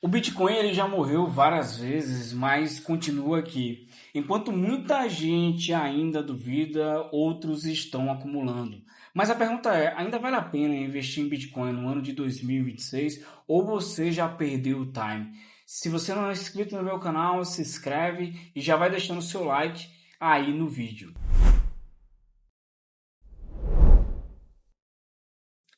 O Bitcoin ele já morreu várias vezes, mas continua aqui. Enquanto muita gente ainda duvida, outros estão acumulando. Mas a pergunta é, ainda vale a pena investir em Bitcoin no ano de 2026 ou você já perdeu o time? Se você não é inscrito no meu canal, se inscreve e já vai deixando o seu like aí no vídeo.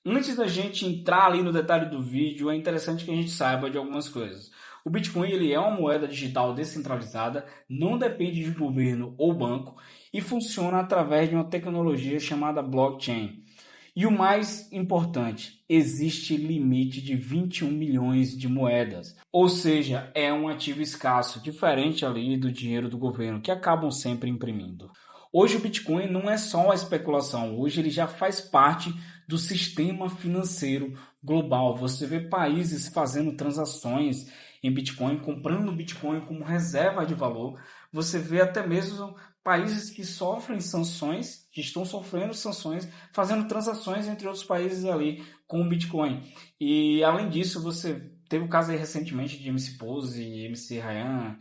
Antes da gente entrar ali no detalhe do vídeo, é interessante que a gente saiba de algumas coisas. O Bitcoin ele é uma moeda digital descentralizada, não depende de governo ou banco e funciona através de uma tecnologia chamada blockchain. E o mais importante, existe limite de 21 milhões de moedas. Ou seja, é um ativo escasso, diferente ali do dinheiro do governo, que acabam sempre imprimindo. Hoje o Bitcoin não é só uma especulação, hoje ele já faz parte do sistema financeiro global. Você vê países fazendo transações em Bitcoin, comprando Bitcoin como reserva de valor. Você vê até mesmo países que sofrem sanções, que estão sofrendo sanções, fazendo transações entre outros países ali com o Bitcoin. E além disso, você teve o caso aí recentemente de MC Pose e MC Ryan,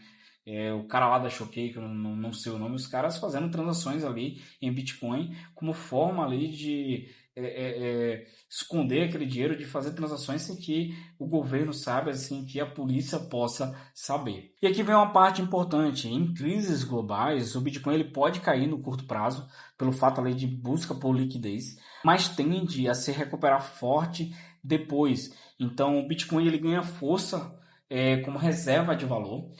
o cara lá da Choquei, que eu não sei o nome, os caras fazendo transações ali em Bitcoin como forma ali de esconder aquele dinheiro, de fazer transações sem que o governo saiba, assim, que a polícia possa saber. E aqui vem uma parte importante. Em crises globais, o Bitcoin ele pode cair no curto prazo, pelo fato ali de busca por liquidez, mas tende a se recuperar forte depois. Então, o Bitcoin ele ganha força como reserva de valor,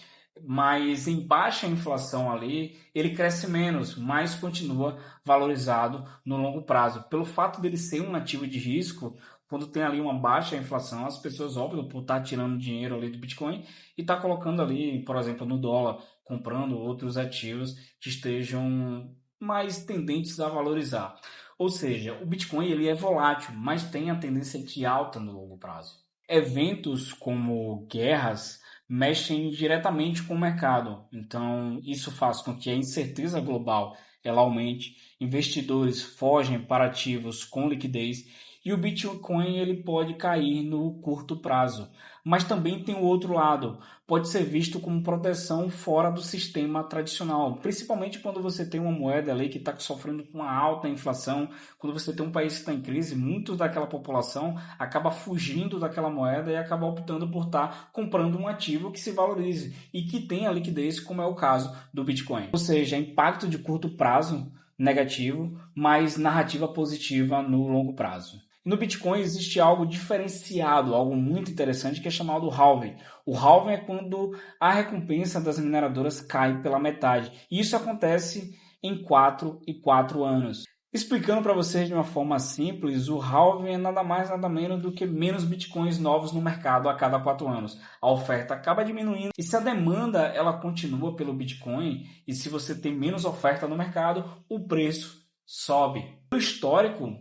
mas em baixa inflação ali, ele cresce menos, mas continua valorizado no longo prazo. Pelo fato dele ser um ativo de risco, quando tem ali uma baixa inflação, as pessoas optam por estar tirando dinheiro ali do Bitcoin e estar colocando ali, por exemplo, no dólar, comprando outros ativos que estejam mais tendentes a valorizar. Ou seja, o Bitcoin ele é volátil, mas tem a tendência de alta no longo prazo. Eventos como guerras mexem diretamente com o mercado. Então, isso faz com que a incerteza global ela aumente, investidores fogem para ativos com liquidez e o Bitcoin ele pode cair no curto prazo. Mas também tem o outro lado, pode ser visto como proteção fora do sistema tradicional, principalmente quando você tem uma moeda ali que está sofrendo com uma alta inflação, quando você tem um país que está em crise, muito daquela população acaba fugindo daquela moeda e acaba optando por estar comprando um ativo que se valorize e que tenha liquidez, como é o caso do Bitcoin. Ou seja, impacto de curto prazo negativo, mas narrativa positiva no longo prazo. No Bitcoin existe algo diferenciado, algo muito interessante que é chamado halving. O halving é quando a recompensa das mineradoras cai pela metade. E isso acontece em 4 e 4 anos. Explicando para vocês de uma forma simples, o halving é nada mais nada menos do que menos bitcoins novos no mercado a cada 4 anos. A oferta acaba diminuindo e se a demanda ela continua pelo Bitcoin e se você tem menos oferta no mercado, o preço sobe. No histórico,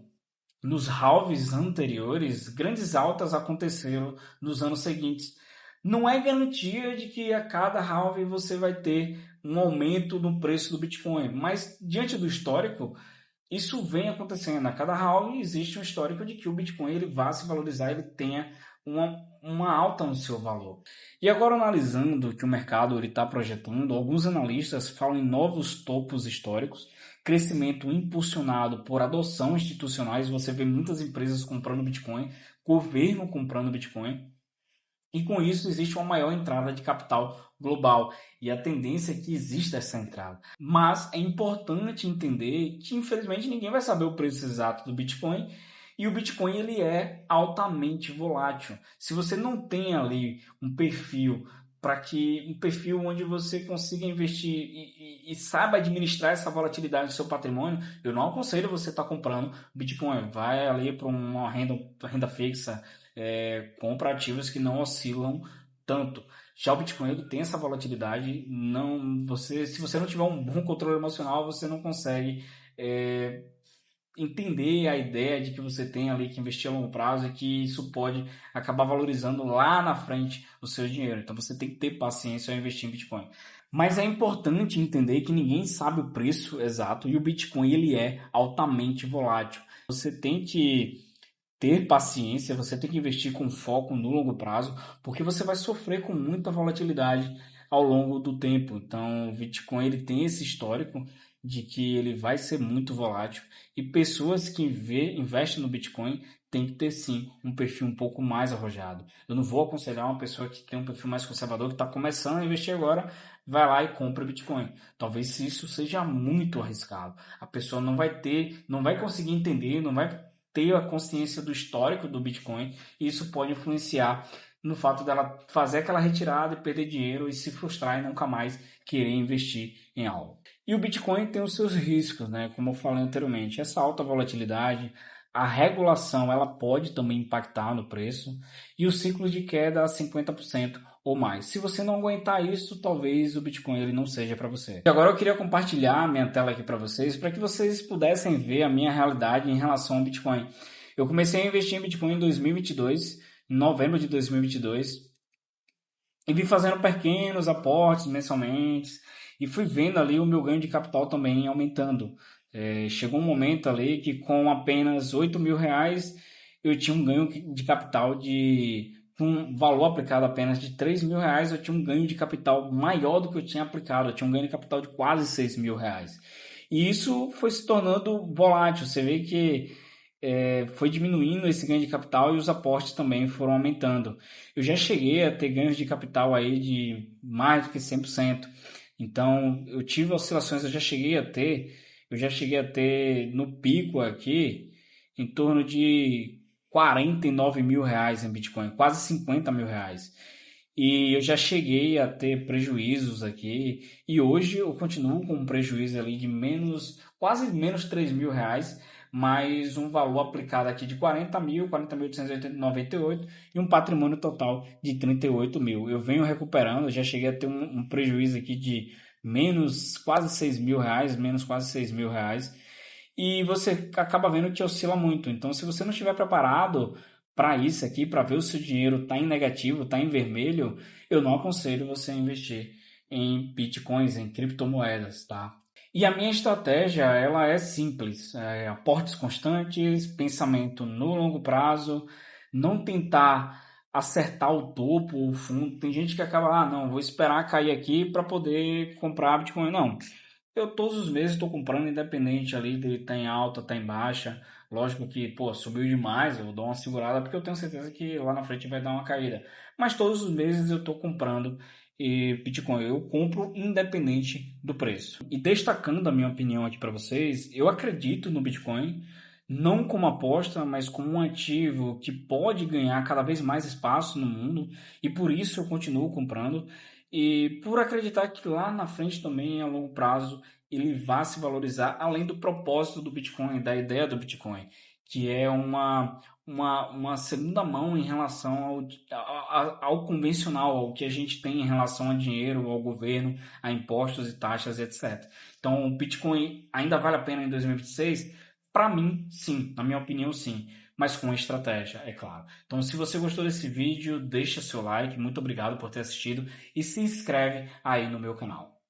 nos halves anteriores, grandes altas aconteceram nos anos seguintes. Não é garantia de que a cada halving você vai ter um aumento no preço do Bitcoin, mas diante do histórico, isso vem acontecendo. A cada halving existe um histórico de que o Bitcoin ele vai se valorizar, ele tenha uma alta no seu valor. E agora analisando o que o mercado está projetando, alguns analistas falam em novos topos históricos, crescimento impulsionado por adoção institucionais, você vê muitas empresas comprando Bitcoin, governo comprando Bitcoin, e com isso existe uma maior entrada de capital global e a tendência é que exista essa entrada. Mas é importante entender que infelizmente ninguém vai saber o preço exato do Bitcoin e o Bitcoin ele é altamente volátil. Se você não tem ali um perfil onde você consiga investir e saiba administrar essa volatilidade do seu patrimônio, eu não aconselho você estar comprando Bitcoin. Vai ali para uma renda fixa, compra ativos que não oscilam tanto. Já o Bitcoin ele tem essa volatilidade, se você não tiver um bom controle emocional, você não consegue entender a ideia de que você tem ali que investir a longo prazo e que isso pode acabar valorizando lá na frente o seu dinheiro. Então você tem que ter paciência ao investir em Bitcoin. Mas é importante entender que ninguém sabe o preço exato e o Bitcoin ele é altamente volátil. Você tem que ter paciência, você tem que investir com foco no longo prazo, porque você vai sofrer com muita volatilidade ao longo do tempo. Então, o Bitcoin ele tem esse histórico de que ele vai ser muito volátil e pessoas que investem no Bitcoin têm que ter sim um perfil um pouco mais arrojado. Eu não vou aconselhar uma pessoa que tem um perfil mais conservador, que está começando a investir agora, vai lá e compra Bitcoin. Talvez isso seja muito arriscado. A pessoa não vai conseguir entender, não vai ter a consciência do histórico do Bitcoin e isso pode influenciar no fato dela fazer aquela retirada e perder dinheiro e se frustrar e nunca mais querer investir em algo. E o Bitcoin tem os seus riscos, né? Como eu falei anteriormente, essa alta volatilidade, a regulação ela pode também impactar no preço e o ciclo de queda a 50% ou mais. Se você não aguentar isso, talvez o Bitcoin ele não seja para você. E agora eu queria compartilhar a minha tela aqui para que vocês pudessem ver a minha realidade em relação ao Bitcoin. Eu comecei a investir em Bitcoin em 2022, em novembro de 2022, e vim fazendo pequenos aportes mensalmente e fui vendo ali o meu ganho de capital também aumentando. Chegou um momento ali que com apenas R$ 8.000 eu tinha um ganho de capital com um valor aplicado apenas de R$ 3.000, eu tinha um ganho de capital maior do que eu tinha aplicado, eu tinha um ganho de capital de quase R$ 6.000. E isso foi se tornando volátil, você vê que foi diminuindo esse ganho de capital e os aportes também foram aumentando. Eu já cheguei a ter ganhos de capital aí de mais do que 100%. Então, eu tive oscilações, eu já cheguei a ter no pico aqui em torno de R$ 49.000 em Bitcoin, quase R$ 50.000. E eu já cheguei a ter prejuízos aqui e hoje eu continuo com um prejuízo ali de quase menos R$ 3.000, mais um valor aplicado aqui de 40.898 e um patrimônio total de 38 mil. Eu venho recuperando, já cheguei a ter um prejuízo aqui de menos quase R$ 6.000, menos quase R$ 6.000. E você acaba vendo que oscila muito. Então, se você não estiver preparado para isso aqui, para ver o seu dinheiro tá em negativo, tá em vermelho, eu não aconselho você a investir em bitcoins, em criptomoedas, tá? E a minha estratégia, ela é simples, aportes constantes, pensamento no longo prazo, não tentar acertar o topo, o fundo. Tem gente que acaba, não, vou esperar cair aqui para poder comprar Bitcoin. Não, eu todos os meses estou comprando, independente ali de estar em alta, estar em baixa. Lógico que, pô, subiu demais, eu dou uma segurada porque eu tenho certeza que lá na frente vai dar uma caída. Mas todos os meses eu estou comprando Bitcoin. Eu compro independente do preço. E destacando a minha opinião aqui para vocês, eu acredito no Bitcoin, não como aposta, mas como um ativo que pode ganhar cada vez mais espaço no mundo. E por isso eu continuo comprando. E por acreditar que lá na frente também, a longo prazo, ele vai se valorizar, além do propósito do Bitcoin, da ideia do Bitcoin, que é uma segunda mão em relação ao convencional, ao que a gente tem em relação a dinheiro, ao governo, a impostos e taxas, etc. Então, o Bitcoin ainda vale a pena em 2026? Para mim, sim. Na minha opinião, sim. Mas com estratégia, é claro. Então, se você gostou desse vídeo, deixa seu like. Muito obrigado por ter assistido e se inscreve aí no meu canal.